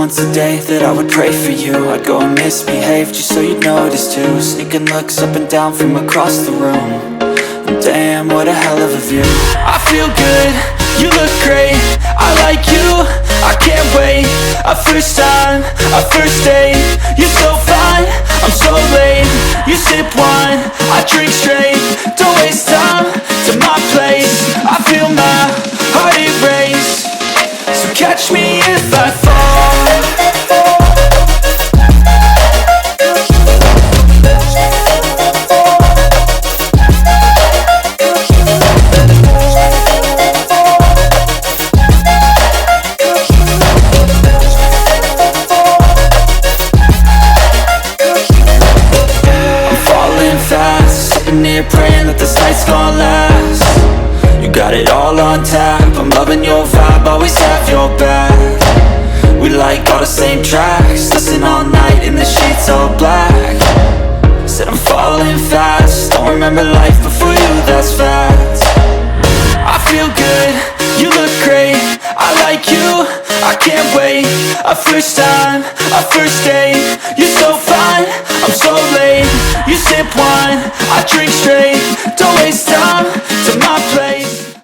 once a day that I would pray for you. I'd go and misbehave just so you'd notice too. Sneaking looks up and down from across the room. And damn, what a hell of a view. I feel good, you look great, I like you, I can't wait. A first time, a first date. You're so fine, I'm so late. You sip wine, I drink straight. Don't waste time to my place. I feel my heart erase. So catch me if I fall. Here praying that this night's gonna last. You got it all on tap, I'm loving your vibe, always have your back. We like all the same tracks, listen all night in the sheets all black. Said I'm falling fast, don't remember life before you, that's fact. I feel good, you look great, I like you, I can't wait. A first time, a first date. You're so fine, I'm so late. You sip wine, I drink straight. Don't waste time to my place.